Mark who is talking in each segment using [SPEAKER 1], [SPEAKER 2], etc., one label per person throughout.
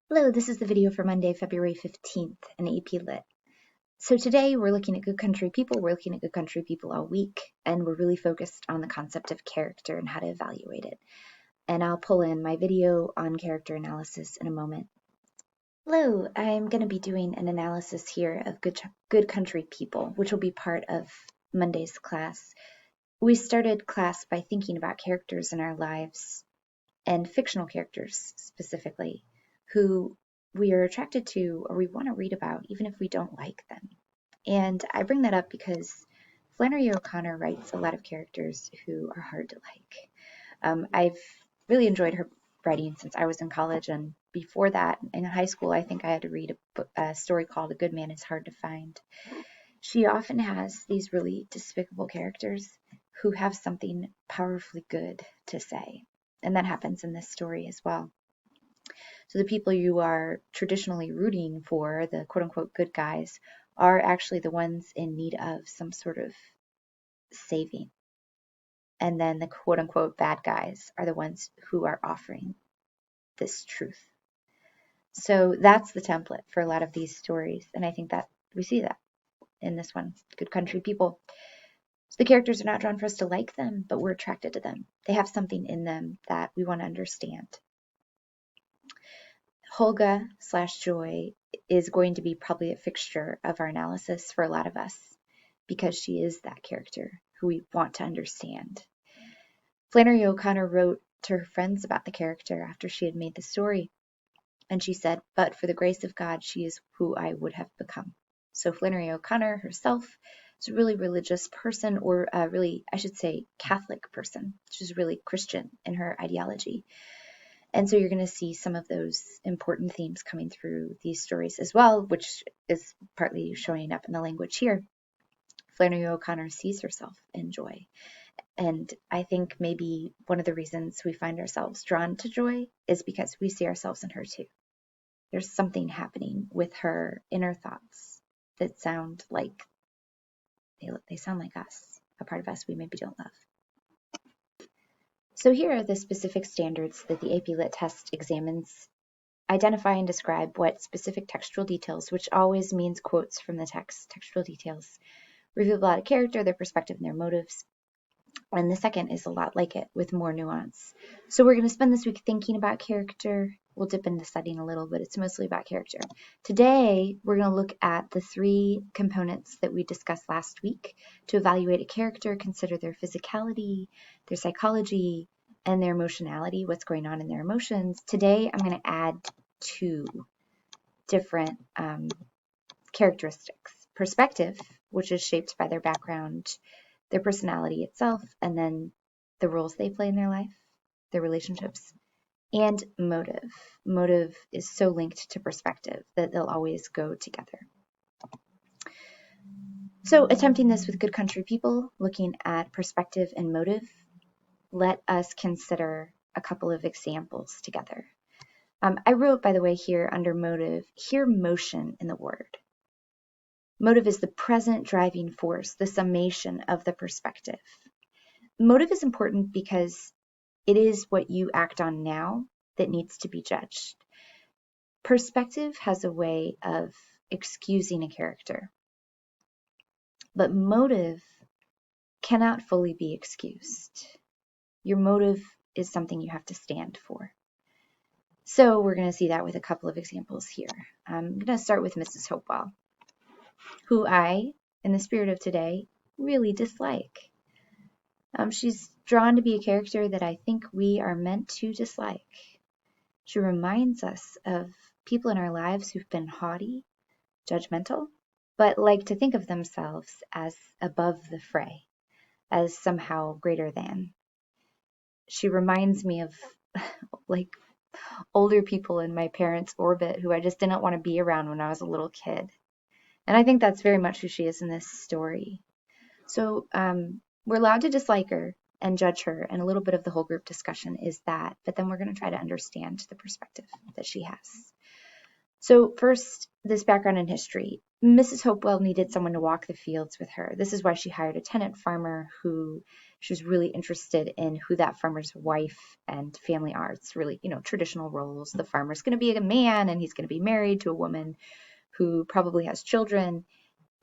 [SPEAKER 1] Hello, this is the video for Monday, February 15th in AP Lit. So today we're looking at good country people. We're looking at good country people all week, and we're really focused on the concept of character and how to evaluate it. And I'll pull in my video on character analysis in a moment. Hello, I'm going to be doing an analysis here of good country people, which will be part of Monday's class. We started class by thinking about characters in our lives, and fictional characters specifically, who we are attracted to or we want to read about even if we don't like them. And I bring that up because Flannery O'Connor writes a lot of characters who are hard to like. I've really enjoyed her writing since I was in college, and before that, in high school, I think I had to read a story called A Good Man is Hard to Find. She often has these really despicable characters who have something powerfully good to say. And that happens in this story as well. So the people you are traditionally rooting for, the quote-unquote good guys, are actually the ones in need of some sort of saving. And then the quote-unquote bad guys are the ones who are offering this truth. So that's the template for a lot of these stories. And I think that we see that in this one, Good Country People. So the characters are not drawn for us to like them, but we're attracted to them. They have something in them that we want to understand. Holga/Joy is going to be probably a fixture of our analysis for a lot of us because she is that character who we want to understand. Flannery O'Connor wrote to her friends about the character after she had made the story, and she said, "But for the grace of God, she is who I would have become." So Flannery O'Connor herself is a really religious person, or really, I should say, Catholic person. She's really Christian in her ideology. And so you're going to see some of those important themes coming through these stories as well, which is partly showing up in the language here. Flannery O'Connor sees herself in Joy. And I think maybe one of the reasons we find ourselves drawn to Joy is because we see ourselves in her too. There's something happening with her inner thoughts that sound like they sound like us, a part of us we maybe don't love. So here are the specific standards that the AP Lit test examines. Identify and describe what specific textual details, which always means quotes from the text, textual details, reveal about a character, their perspective, and their motives. And the second is a lot like it, with more nuance. So we're going to spend this week thinking about character. We'll dip into studying a little, but it's mostly about character. Today, we're going to look at the three components that we discussed last week to evaluate a character, consider their physicality, their psychology, and their emotionality, what's going on in their emotions. Today, I'm going to add two different characteristics. Perspective, which is shaped by their background, their personality itself, and then the roles they play in their life, their relationships, and motive. Motive is so linked to perspective that they'll always go together. So attempting this with Good Country People, looking at perspective and motive, let us consider a couple of examples together. I wrote, by the way, here under motive, hear motion in the word. Motive is the present driving force, the summation of the perspective. Motive is important because it is what you act on now that needs to be judged. Perspective has a way of excusing a character, but motive cannot fully be excused. Your motive is something you have to stand for. So we're going to see that with a couple of examples here. I'm going to start with Mrs. Hopewell, who I, in the spirit of today, really dislike. She's drawn to be a character that I think we are meant to dislike. She reminds us of people in our lives who've been haughty, judgmental, but like to think of themselves as above the fray, as somehow greater than. She reminds me of like older people in my parents' orbit who I just didn't want to be around when I was a little kid. And I think that's very much who she is in this story. So we're allowed to dislike her and judge her, and a little bit of the whole group discussion is that, but then we're going to try to understand the perspective that she has. So first, this background in history. Mrs. Hopewell needed someone to walk the fields with her. This is why she hired a tenant farmer who she was really interested in who that farmer's wife and family are. It's really, traditional roles. The farmer's going to be a man and he's going to be married to a woman who probably has children.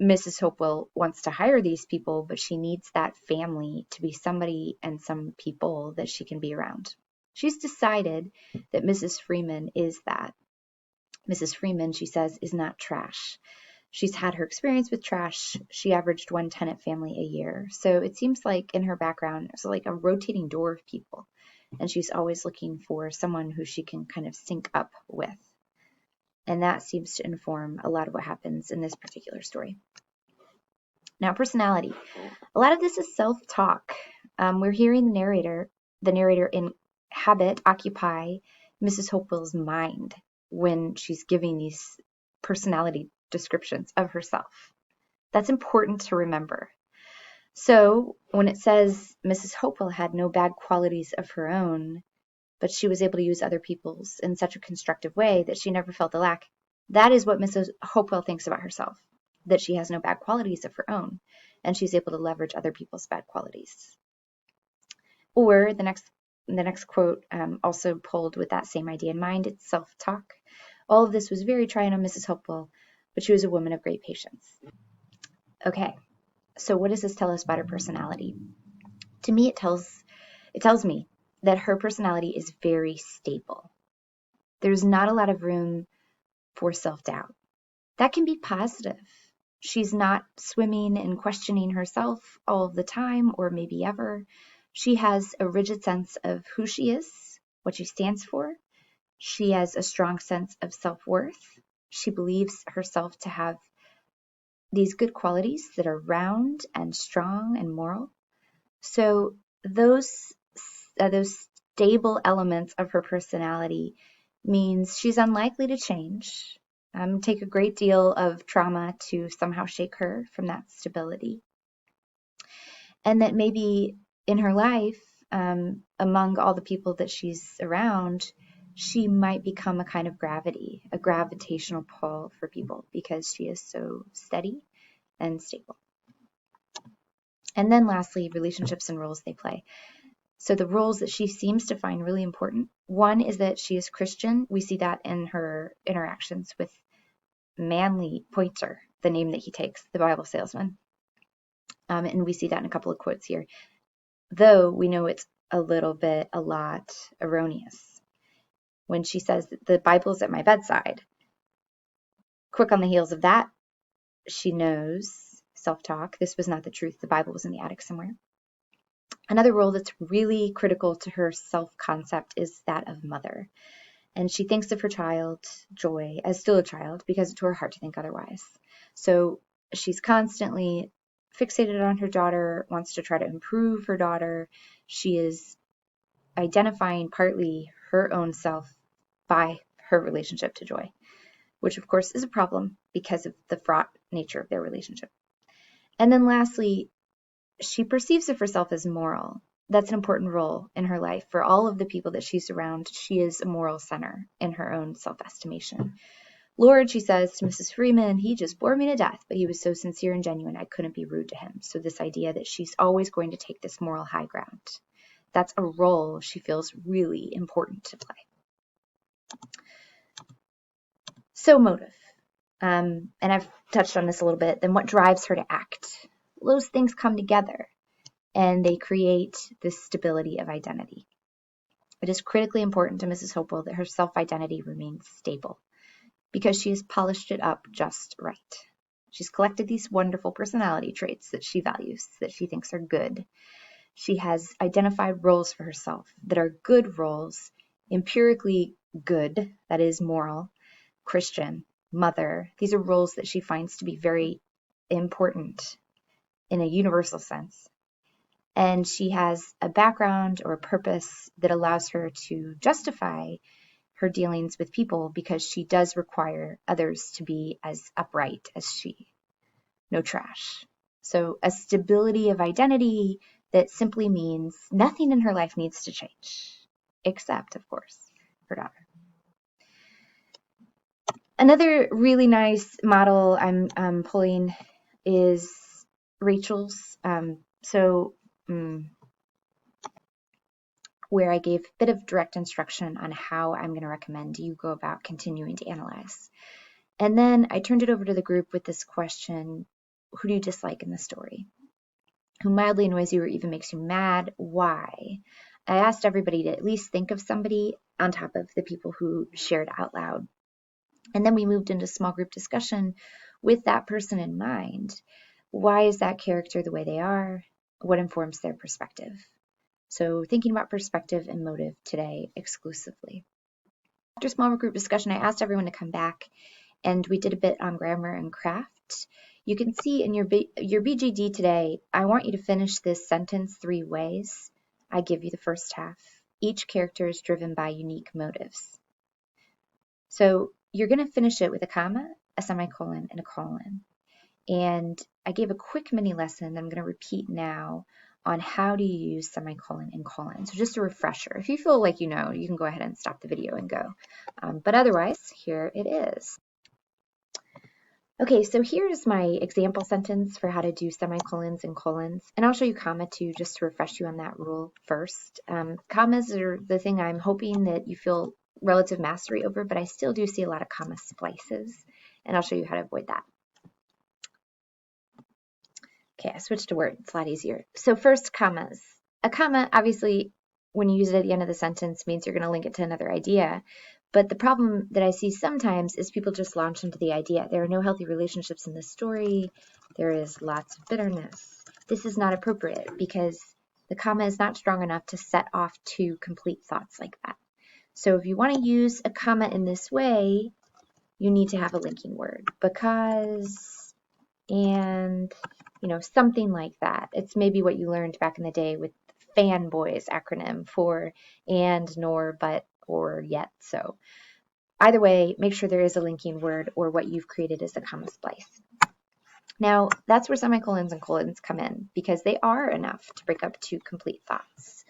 [SPEAKER 1] Mrs. Hopewell wants to hire these people, but she needs that family to be somebody and some people that she can be around. She's decided that Mrs. Freeman is that. Mrs. Freeman, she says, is not trash. She's had her experience with trash. She averaged one tenant family a year. So it seems like in her background, there's like a rotating door of people. And she's always looking for someone who she can kind of sync up with. And that seems to inform a lot of what happens in this particular story. Now, personality. A lot of this is self-talk. We're hearing the narrator occupy Mrs. Hopewell's mind when she's giving these personality descriptions of herself. That's important to remember. So when it says Mrs. Hopewell had no bad qualities of her own, but she was able to use other people's in such a constructive way that she never felt a lack, that is what Mrs. Hopewell thinks about herself, that she has no bad qualities of her own, and she's able to leverage other people's bad qualities. Or the next quote, also pulled with that same idea in mind, it's self-talk. All of this was very trying on Mrs. Hopewell, but she was a woman of great patience. Okay, so what does this tell us about her personality? To me, it tells me that her personality is very stable. There's not a lot of room for self-doubt. That can be positive. She's not swimming and questioning herself all of the time or maybe ever. She has a rigid sense of who she is, what she stands for. She has a strong sense of self-worth. She believes herself to have these good qualities that are round and strong and moral. So those stable elements of her personality means she's unlikely to change, take a great deal of trauma to somehow shake her from that stability. And that maybe in her life, among all the people that she's around, she might become a kind of gravity, a gravitational pull for people because she is so steady and stable. And then lastly, relationships and roles they play. So the roles that she seems to find really important, one is that she is Christian. We see that in her interactions with Manly Pointer, the name that he takes, the Bible salesman. And we see that in a couple of quotes here, though we know it's a lot erroneous. When she says that the Bible is at my bedside, quick on the heels of that, she knows, self-talk, this was not the truth. The Bible was in the attic somewhere. Another role that's really critical to her self-concept is that of mother. And she thinks of her child, Joy, as still a child because it's to her heart to think otherwise. So she's constantly fixated on her daughter, wants to try to improve her daughter. She is identifying partly her own self by her relationship to Joy, which of course is a problem because of the fraught nature of their relationship. And then lastly, she perceives of herself as moral. That's an important role in her life. For all of the people that she's around, she is a moral center in her own self-estimation. Lord, she says to Mrs. Freeman, he just bored me to death, but he was so sincere and genuine, I couldn't be rude to him. So this idea that she's always going to take this moral high ground, that's a role she feels really important to play. So motive. And I've touched on this a little bit. Then what drives her to act? Those things come together and they create this stability of identity. It is critically important to Mrs. Hopewell that her self-identity remains stable because she has polished it up just right. She's collected these wonderful personality traits that she values, that she thinks are good. She has identified roles for herself that are good roles, empirically good, that is moral, Christian, mother. These are roles that she finds to be very important in a universal sense. And she has a background or a purpose that allows her to justify her dealings with people because she does require others to be as upright as she. No trash. So a stability of identity that simply means nothing in her life needs to change, except, of course, her daughter. Another really nice model I'm pulling is Rachel's. Where I gave a bit of direct instruction on how I'm going to recommend you go about continuing to analyze. And then I turned it over to the group with this question: who do you dislike in the story? Who mildly annoys you or even makes you mad? Why? I asked everybody to at least think of somebody on top of the people who shared out loud. And then we moved into small group discussion with that person in mind. Why is that character the way they are? What informs their perspective? So thinking about perspective and motive today exclusively. After small group discussion, I asked everyone to come back and we did a bit on grammar and craft. You can see in your BGD today, I want you to finish this sentence 3 ways. I give you the first half. Each character is driven by unique motives. So you're going to finish it with a comma, a semicolon, and a colon. And I gave a quick mini lesson that I'm going to repeat now on how to use semicolon and colon. So just a refresher. If you feel like you know, you can go ahead and stop the video and go. But otherwise, here it is. Okay, so here's my example sentence for how to do semicolons and colons. And I'll show you comma too, just to refresh you on that rule first. Commas are the thing I'm hoping that you feel relative mastery over, but I still do see a lot of comma splices. And I'll show you how to avoid that. Okay, I switched to Word. It's a lot easier. So first, commas. A comma, obviously, when you use it at the end of the sentence, means you're going to link it to another idea. But the problem that I see sometimes is people just launch into the idea. There are no healthy relationships in this story. There is lots of bitterness. This is not appropriate because the comma is not strong enough to set off 2 complete thoughts like that. So if you want to use a comma in this way, you need to have a linking word. Because, and, you know, something like that. It's maybe what you learned back in the day with fanboys acronym for and, nor, but, or, yet. So either way, make sure there is a linking word or what you've created is a comma splice. Now, that's where semicolons and colons come in because they are enough to break up 2 complete thoughts.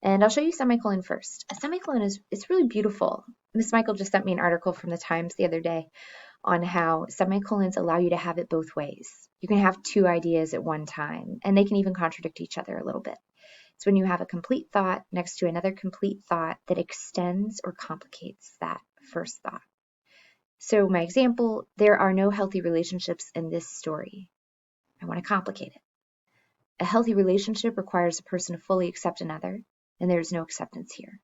[SPEAKER 1] And I'll show you semicolon first. A semicolon it's really beautiful. Miss Michael just sent me an article from the Times the other day on how semicolons allow you to have it both ways. You can have 2 ideas at one time, and they can even contradict each other a little bit. It's when you have a complete thought next to another complete thought that extends or complicates that first thought. So my example, there are no healthy relationships in this story. I want to complicate it. A healthy relationship requires a person to fully accept another, and there is no acceptance here.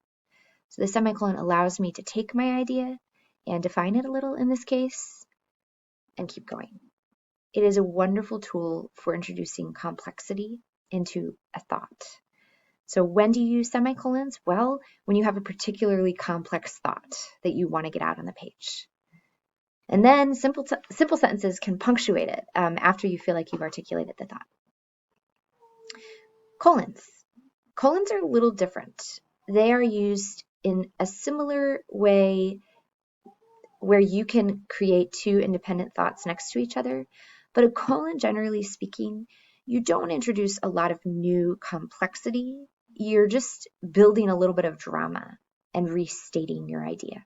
[SPEAKER 1] So the semicolon allows me to take my idea and define it a little in this case, and keep going. It is a wonderful tool for introducing complexity into a thought. So when do you use semicolons? Well, when you have a particularly complex thought that you want to get out on the page. And then simple sentences can punctuate it after you feel like you've articulated the thought. Colons. Colons are a little different. They are used in a similar way where you can create 2 independent thoughts next to each other. But a colon, generally speaking, you don't introduce a lot of new complexity. You're just building a little bit of drama and restating your idea.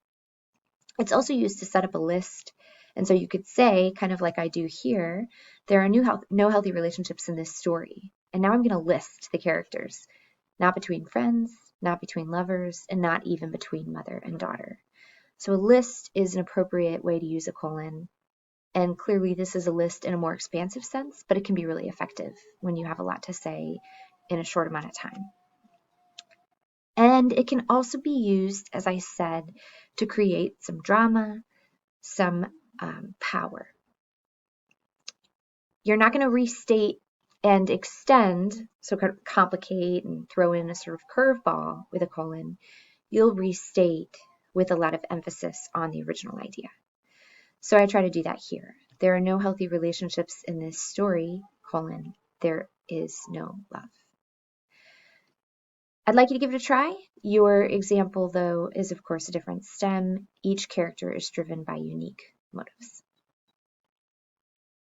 [SPEAKER 1] It's also used to set up a list. And so you could say, kind of like I do here, there are no healthy relationships in this story. And now I'm going to list the characters, not between friends, not between lovers, and not even between mother and daughter. So a list is an appropriate way to use a colon. And clearly this is a list in a more expansive sense, but it can be really effective when you have a lot to say in a short amount of time. And it can also be used, as I said, to create some drama, some power. You're not going to restate and extend, so complicate and throw in a sort of curveball with a colon. You'll restate with a lot of emphasis on the original idea. So I try to do that here. There are no healthy relationships in this story, colon, there is no love. I'd like you to give it a try. Your example, though, is of course a different stem. Each character is driven by unique motives.